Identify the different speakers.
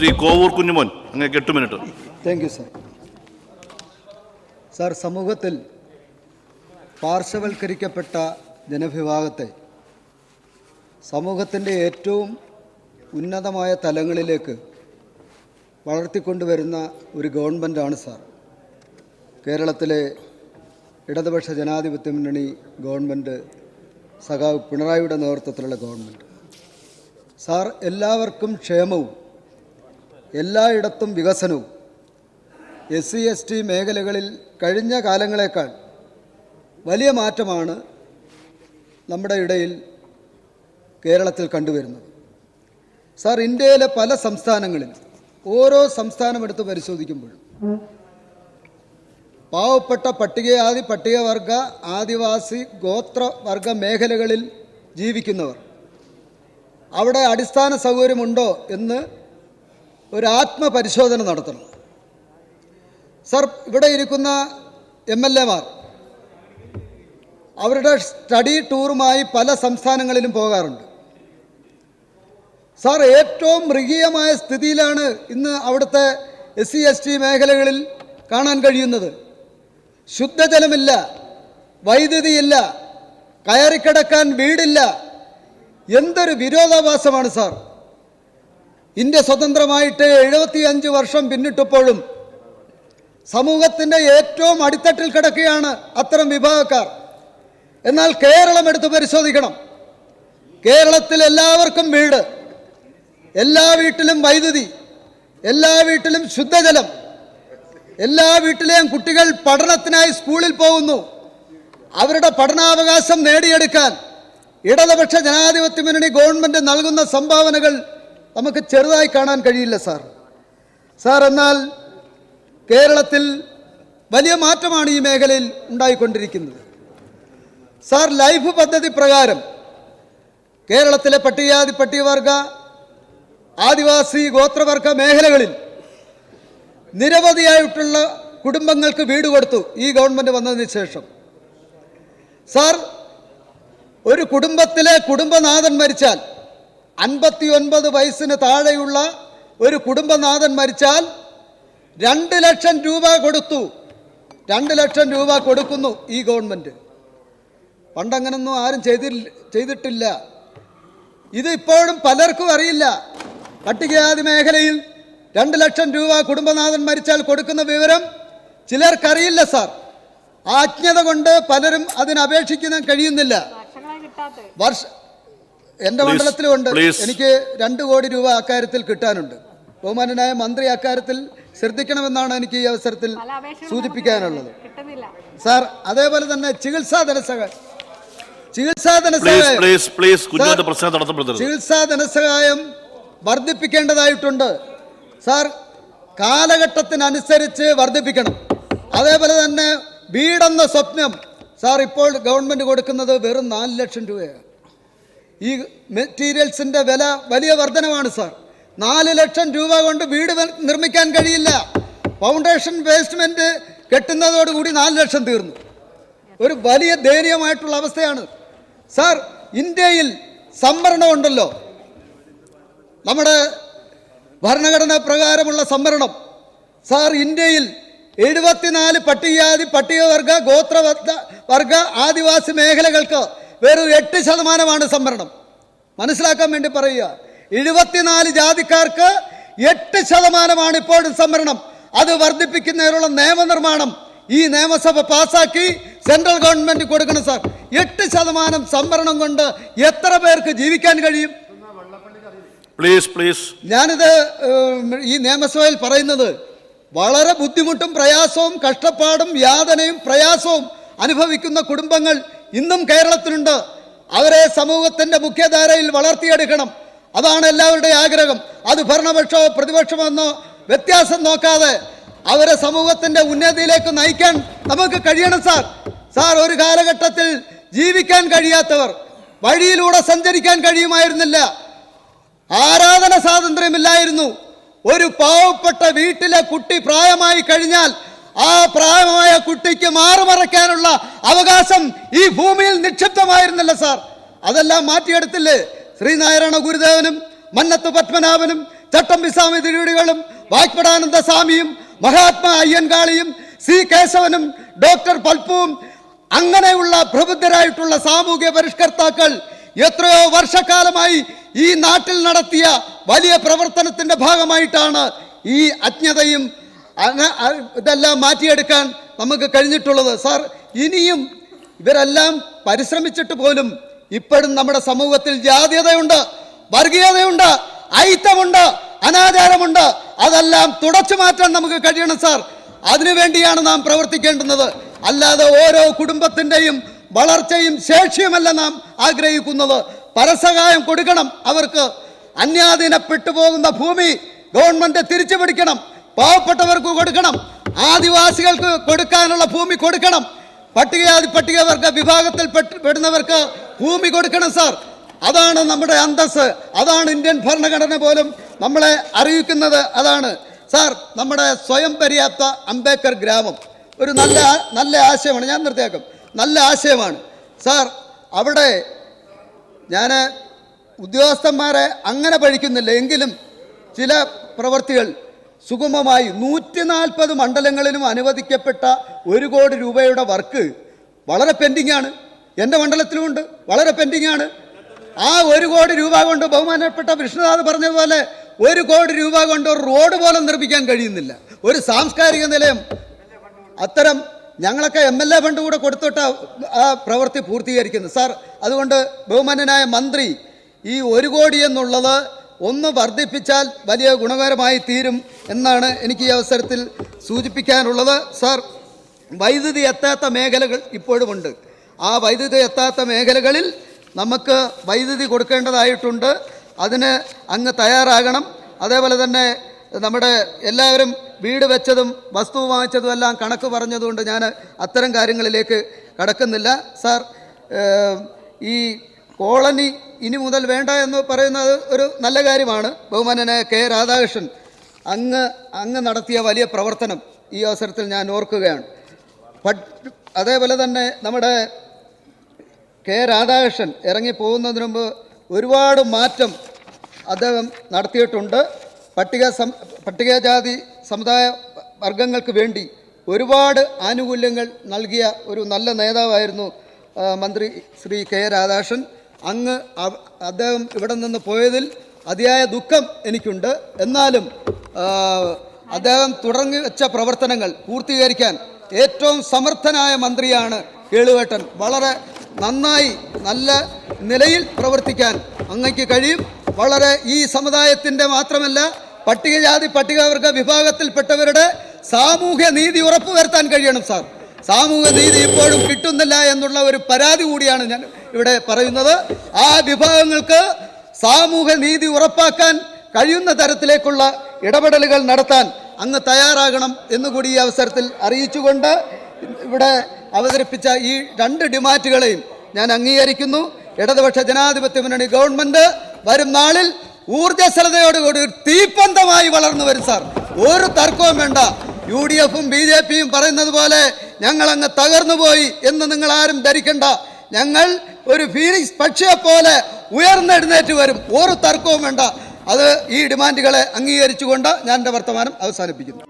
Speaker 1: ശ്രീ കോവൂർ കുഞ്ഞുമോൻ, അങ്ങേക്ക് 8 minute.
Speaker 2: Thank you sir. Sir, സമൂഹത്തിൽ പാർശ്വവൽക്കരിക്കപ്പെട്ട ജനവിഭാഗത്തെ സമൂഹത്തിൻ്റെ ഏറ്റവും ഉന്നതമായ തലങ്ങളിലേക്ക് വളർത്തിക്കൊണ്ടുവരുന്ന ഒരു ഗവൺമെൻറ്റാണ് സാർ കേരളത്തിലെ ഇടതുപക്ഷ ജനാധിപത്യ മുന്നണി ഗവൺമെൻറ്, സഖാവ് പിണറായിയുടെ നേതൃത്വത്തിലുള്ള ഗവൺമെൻറ്. സാർ, എല്ലാവർക്കും ക്ഷേമവും എല്ലായിടത്തും വികസനവും SC/ST മേഖലകളിൽ കഴിഞ്ഞ കാലങ്ങളേക്കാൾ വലിയ മാറ്റമാണ് നമ്മുടെ ഇടയിൽ കേരളത്തിൽ കണ്ടുവരുന്നത്. സാർ, ഇന്ത്യയിലെ പല സംസ്ഥാനങ്ങളിൽ ഓരോ സംസ്ഥാനം എടുത്ത് പരിശോധിക്കുമ്പോഴും പാവപ്പെട്ട പട്ടികജാതി, പട്ടികവർഗ, ആദിവാസി, ഗോത്രവർഗ മേഖലകളിൽ ജീവിക്കുന്നവർ അവിടെ അടിസ്ഥാന സൗകര്യമുണ്ടോ എന്ന് ഒരു ആത്മപരിശോധന നടത്തണം. സർ, ഇവിടെ ഇരിക്കുന്ന MLA-മാർ അവരുടെ സ്റ്റഡി ടൂറുമായി പല സംസ്ഥാനങ്ങളിലും പോകാറുണ്ട്. സാർ, ഏറ്റവും മൃഗീയമായ സ്ഥിതിയിലാണ് ഇന്ന് അവിടുത്തെ SC/ST മേഖലകളിൽ കാണാൻ കഴിയുന്നത്. ശുദ്ധജലമില്ല, വൈദ്യുതിയില്ല, കയറിക്കിടക്കാൻ വീടില്ല. എന്തൊരു വിരോധാഭാസമാണ് സാർ. ഇന്ത്യ സ്വതന്ത്രമായിട്ട് 75 വർഷം പിന്നിട്ടപ്പോഴും സമൂഹത്തിൻ്റെ ഏറ്റവും അടിത്തട്ടിൽ കിടക്കുകയാണ് അത്തരം വിഭാഗക്കാർ. എന്നാൽ കേരളം എടുത്ത് പരിശോധിക്കണം. കേരളത്തിൽ എല്ലാവർക്കും വീട്, എല്ലാ വീട്ടിലും വൈദ്യുതി, എല്ലാ വീട്ടിലും ശുദ്ധജലം, എല്ലാ വീട്ടിലെയും കുട്ടികൾ പഠനത്തിനായി സ്കൂളിൽ പോകുന്നു. അവരുടെ പഠനാവകാശം നേടിയെടുക്കാൻ ഇടതുപക്ഷ ജനാധിപത്യ മുന്നണി ഗവൺമെൻറ് നൽകുന്ന സംഭാവനകൾ നമുക്ക് ചെറുതായി കാണാൻ കഴിയില്ല സാർ. എന്നാൽ കേരളത്തിൽ വലിയ മാറ്റമാണ് ഈ മേഖലയിൽ ഉണ്ടായിക്കൊണ്ടിരിക്കുന്നത്. സാർ, ലൈഫ് പദ്ധതി പ്രകാരം കേരളത്തിലെ പട്ടികജാതി, പട്ടികവർഗ, ആദിവാസി, ഗോത്രവർഗ മേഖലകളിൽ നിരവധിയായിട്ടുള്ള കുടുംബങ്ങൾക്ക് വീട് കൊടുത്തു ഈ ഗവൺമെൻറ് വന്നതിന് ശേഷം. സാർ, ഒരു കുടുംബത്തിലെ കുടുംബനാഥൻ മരിച്ചാൽ 59 വയസ്സിന് താഴെയുള്ള ഒരു കുടുംബനാഥൻ മരിച്ചാൽ 2 ലക്ഷം രൂപ കൊടുത്തു. 2 ലക്ഷം രൂപ കൊടുക്കുന്നു ഈ ഗവൺമെൻറ്. പണ്ടങ്ങനൊന്നും ആരും ചെയ്തിട്ടില്ല. ഇത് ഇപ്പോഴും പലർക്കും അറിയില്ല. പട്ടികജാതി മേഖലയിൽ 2 ലക്ഷം രൂപ കുടുംബനാഥൻ മരിച്ചാൽ കൊടുക്കുന്ന വിവരം ചിലർക്കറിയില്ല സാർ. അജ്ഞത കൊണ്ട് പലരും അതിനപേക്ഷിക്കാൻ കഴിയുന്നില്ല. എൻ്റെ മണ്ഡലത്തിലുണ്ട്. എനിക്ക് 2 കോടി രൂപ അക്കാര്യത്തിൽ കിട്ടാനുണ്ട്. ബഹുമാനനായ മന്ത്രി അക്കാര്യത്തിൽ ശ്രദ്ധിക്കണമെന്നാണ് എനിക്ക് ഈ അവസരത്തിൽ സൂചിപ്പിക്കാനുള്ളത്. സാർ, അതേപോലെ തന്നെ ചികിത്സാ ധനസഹായം വർദ്ധിപ്പിക്കേണ്ടതായിട്ടുണ്ട് സാർ. കാലഘട്ടത്തിനനുസരിച്ച് വർദ്ധിപ്പിക്കണം. അതേപോലെ തന്നെ വീടെന്ന സ്വപ്നം സാർ, ഇപ്പോൾ ഗവൺമെൻറ് കൊടുക്കുന്നത് വെറും 4 ലക്ഷം രൂപയാണ്. ഈ മെറ്റീരിയൽസിൻ്റെ വില വലിയ വർധനമാണ് സാർ. 4 ലക്ഷം രൂപ കൊണ്ട് വീട് നിർമ്മിക്കാൻ കഴിയില്ല. ഫൗണ്ടേഷൻ ബേസ്മെൻറ്റ് കെട്ടുന്നതോടുകൂടി 4 ലക്ഷം തീർന്നു. ഒരു വലിയ ദയനീയമായിട്ടുള്ള അവസ്ഥയാണ് സാർ. ഇന്ത്യയിൽ സംവരണം ഉണ്ടല്ലോ, നമ്മുടെ ഭരണഘടനാ പ്രകാരമുള്ള സംവരണം. സാർ, ഇന്ത്യയിൽ 74 പട്ടികജാതി, പട്ടികവർഗ, ഗോത്രവർഗ, ആദിവാസി മേഖലകൾക്ക് വെറും 8% സംവരണം. മനസ്സിലാക്കാൻ വേണ്ടി പറയുക, 74 ജാതിക്കാർക്ക് 8% ഇപ്പോഴും സംവരണം. അത് വർദ്ധിപ്പിക്കുന്നതിനുള്ള നിയമനിർമ്മാണം ഈ നിയമസഭ പാസാക്കി സെൻട്രൽ ഗവൺമെൻറ് കൊടുക്കണം സാർ. 8% സംവരണം കൊണ്ട് എത്ര പേർക്ക് ജീവിക്കാൻ കഴിയും? ഞാനിത് ഈ നിയമസഭയിൽ പറയുന്നത് വളരെ ബുദ്ധിമുട്ടും പ്രയാസവും കഷ്ടപ്പാടും യാതനയും പ്രയാസവും അനുഭവിക്കുന്ന കുടുംബങ്ങൾ ഇന്നും കേരളത്തിലുണ്ട്. അവരെ സമൂഹത്തിൻ്റെ മുഖ്യധാരയിൽ വളർത്തിയെടുക്കണം. അതാണ് എല്ലാവരുടെയും ആഗ്രഹം. അത് ഭരണപക്ഷമോ പ്രതിപക്ഷമോ എന്നോ വ്യത്യാസം നോക്കാതെ അവരെ സമൂഹത്തിൻ്റെ ഉന്നതിയിലേക്ക് നയിക്കാൻ നമുക്ക് കഴിയണം സാർ. ഒരു കാലഘട്ടത്തിൽ ജീവിക്കാൻ കഴിയാത്തവർ വഴിയിലൂടെ സഞ്ചരിക്കാൻ കഴിയുമായിരുന്നില്ല. ആരാധന സ്വാതന്ത്ര്യമില്ലായിരുന്നു. ഒരു പാവപ്പെട്ട വീട്ടിലെ കുട്ടി പ്രായമായി കഴിഞ്ഞാൽ ആ പ്രായമായ കുട്ടിക്ക് മാറുമറയ്ക്കാനുള്ള അവകാശം ഈ ഭൂമിയിൽ നിക്ഷിപ്തമായിരുന്നില്ല സാർ. അതെല്ലാം മാറ്റിയെടുത്തില്ലേ? ശ്രീനാരായണ ഗുരുദേവനും മന്നത്ത് പത്മനാഭനും ചട്ടമ്പി സ്വാമി തിരുവടികളും വാഗ്പടാനന്ദ സ്വാമിയും മഹാത്മാ അയ്യൻകാളിയും സി കേശവനും ഡോക്ടർ പൽപ്പുവും അങ്ങനെയുള്ള പ്രബുദ്ധരായിട്ടുള്ള സാമൂഹ്യ പരിഷ്കർത്താക്കൾ എത്രയോ വർഷക്കാലമായി ഈ നാട്ടിൽ നടത്തിയ വലിയ പ്രവർത്തനത്തിന്റെ ഭാഗമായിട്ടാണ് ഈ അജ്ഞതയും ഇതെല്ലാം മാറ്റിയെടുക്കാൻ നമുക്ക് കഴിഞ്ഞിട്ടുള്ളത്. സാർ, ഇനിയും ഇവരെല്ലാം പരിശ്രമിച്ചിട്ട് പോലും ഇപ്പോഴും നമ്മുടെ സമൂഹത്തിൽ ജാതീയതയുണ്ട്, വർഗീയതയുണ്ട്, ഐത്തമുണ്ട്, അനാചാരമുണ്ട്. അതെല്ലാം തുടച്ചു മാറ്റാൻ നമുക്ക് കഴിയണം സാർ. അതിനുവേണ്ടിയാണ് നാം പ്രവർത്തിക്കേണ്ടുന്നത്. അല്ലാതെ ഓരോ കുടുംബത്തിൻ്റെയും വളർച്ചയും ശേഷിയുമല്ല നാം ആഗ്രഹിക്കുന്നത്. പരസഹായം കൊടുക്കണം അവർക്ക്. അന്യാധീനപ്പെട്ടു പോകുന്ന ഭൂമി ഗവൺമെന്റ് തിരിച്ചു പിടിക്കണം. പാവപ്പെട്ടവർക്ക് കൊടുക്കണം. ആദിവാസികൾക്ക് കൊടുക്കാനുള്ള ഭൂമി കൊടുക്കണം. പട്ടികജാതി പട്ടികവർഗ വിഭാഗത്തിൽ പെടുന്നവർക്ക് ഭൂമി കൊടുക്കണം സാർ. അതാണ് നമ്മുടെ അന്തസ്സ്. അതാണ് ഇന്ത്യൻ ഭരണഘടന പോലും നമ്മളെ അറിയിക്കുന്നത്. അതാണ് സാർ നമ്മുടെ സ്വയം പര്യാപ്ത അംബേദ്കർ ഗ്രാമം. ഒരു നല്ല ആശയമാണ്. ഞാൻ നിർത്തിയാക്കും. നല്ല ആശയമാണ് സാർ. അവിടെ ഞാൻ ഉദ്യോഗസ്ഥന്മാരെ അങ്ങനെ പഴിക്കുന്നില്ല, എങ്കിലും ചില പ്രവൃത്തികൾ സുഗമമായി 140 മണ്ഡലങ്ങളിലും അനുവദിക്കപ്പെട്ട 1 കോടി രൂപയുടെ വർക്ക് വളരെ പെൻഡിംഗ് ആണ്. എൻ്റെ മണ്ഡലത്തിലുമുണ്ട്, വളരെ പെൻഡിംഗ് ആണ്. ആ 1 കോടി രൂപ കൊണ്ട് ബഹുമാനപ്പെട്ട വിഷ്ണുനാഥ് പറഞ്ഞതുപോലെ 1 കോടി രൂപ കൊണ്ട് ഒരു റോഡ് പോലും നിർമ്മിക്കാൻ കഴിയുന്നില്ല. ഒരു സാംസ്കാരിക നിലയം അത്തരം ഞങ്ങളൊക്കെ MLA ഫണ്ട് കൂടെ കൊടുത്തിട്ട് ആ പ്രവൃത്തി പൂർത്തീകരിക്കുന്നത് സാർ. അതുകൊണ്ട് ബഹുമാന്യനായ മന്ത്രി ഈ 1 കോടി എന്നുള്ളത് ഒന്ന് വർദ്ധിപ്പിച്ചാൽ വലിയ ഗുണകരമായി തീരും എന്നാണ് എനിക്ക് ഈ അവസരത്തിൽ സൂചിപ്പിക്കാനുള്ളത്. സാർ, വൈദ്യുതി എത്താത്ത മേഖലകൾ ഇപ്പോഴുമുണ്ട്. ആ വൈദ്യുതി എത്താത്ത മേഖലകളിൽ നമുക്ക് വൈദ്യുതി കൊടുക്കേണ്ടതായിട്ടുണ്ട്. അതിന് അങ്ങ് തയ്യാറാകണം. അതേപോലെ തന്നെ നമ്മുടെ എല്ലാവരും വീട് വെച്ചതും വസ്തു വാങ്ങിച്ചതും എല്ലാം കണക്ക് പറഞ്ഞതുകൊണ്ട് ഞാൻ അത്തരം കാര്യങ്ങളിലേക്ക് കടക്കുന്നില്ല. സാർ, ഈ കോളനി ഇനി മുതൽ വേണ്ട എന്ന് പറയുന്നത് ഒരു നല്ല കാര്യമാണ്. ബഹുമാന്യനായ കെ രാധാകൃഷ്ണൻ അങ്ങ് നടത്തിയ വലിയ പ്രവർത്തനം ഈ അവസരത്തിൽ ഞാൻ ഓർക്കുകയാണ്. അതേപോലെ തന്നെ നമ്മുടെ കെ രാധാകൃഷ്ണൻ ഇറങ്ങി പോകുന്നതിന് മുമ്പ് ഒരുപാട് മാറ്റം അദ്ദേഹം നടത്തിയിട്ടുണ്ട്. പട്ടികജാതി സമുദായ വർഗങ്ങൾക്ക് വേണ്ടി ഒരുപാട് ആനുകൂല്യങ്ങൾ നൽകിയ ഒരു നല്ല നേതാവായിരുന്നു മന്ത്രി ശ്രീ കെ രാധാകൃഷ്ണൻ. അദ്ദേഹം ഇവിടെ നിന്ന് പോയതിൽ അതിയായ ദുഃഖം എനിക്കുണ്ട്. എന്നാലും അദ്ദേഹം തുടങ്ങി വെച്ച പ്രവർത്തനങ്ങൾ പൂർത്തീകരിക്കാൻ ഏറ്റവും സമർത്ഥനായ മന്ത്രിയാണ് കേളുവേട്ടൻ. വളരെ നന്നായി നല്ല നിലയിൽ പ്രവർത്തിക്കാൻ അങ്ങയ്ക്ക് കഴിയും. വളരെ ഈ സമുദായത്തിൻ്റെ മാത്രമല്ല പട്ടികജാതി പട്ടികവർഗ വിഭാഗത്തിൽപ്പെട്ടവരുടെ സാമൂഹ്യ നീതി ഉറപ്പുവരുത്താൻ കഴിയണം സാർ. സാമൂഹ്യ നീതി ഇപ്പോഴും കിട്ടുന്നില്ല എന്നുള്ള ഒരു പരാതി കൂടിയാണ് ഞാൻ ഇവിടെ പറയുന്നത്. ആ വിഭാഗങ്ങൾക്ക് സാമൂഹ്യ നീതി ഉറപ്പാക്കാൻ കഴിയുന്ന തരത്തിലേക്കുള്ള ഇടപെടലുകൾ നടത്താൻ അങ്ങ് തയ്യാറാകണം എന്നുകൂടി ഈ അവസരത്തിൽ അറിയിച്ചുകൊണ്ട് ഇവിടെ അവതരിപ്പിച്ച ഈ 2 ഡിമാൻഡുകളെയും ഞാൻ അംഗീകരിക്കുന്നു. ഇടതുപക്ഷ ജനാധിപത്യ മുന്നണി ഗവൺമെന്റ് വരും നാളിൽ ഊർജ്ജസ്വലതയോടുകൂടി തീപ്പന്തമായി വളർന്നു വരും സാർ. ഒരു തർക്കവും വേണ്ട. UDFും BJPയും പറയുന്നത് പോലെ ഞങ്ങൾ അങ്ങ് തകർന്നു പോയി എന്ന് നിങ്ങൾ ആരും ധരിക്കണ്ട. ഞങ്ങൾ ഒരു ഫീനിക്സ് പക്ഷിയെ പോലെ ഉയർന്നെഴുന്നേറ്റ് വരും. ഒരു തർക്കവും വേണ്ട. അത് ഈ ഡിമാൻഡുകളെ അംഗീകരിച്ചുകൊണ്ട് ഞാൻ എൻ്റെ വർത്തമാനം അവസാനിപ്പിക്കുന്നു.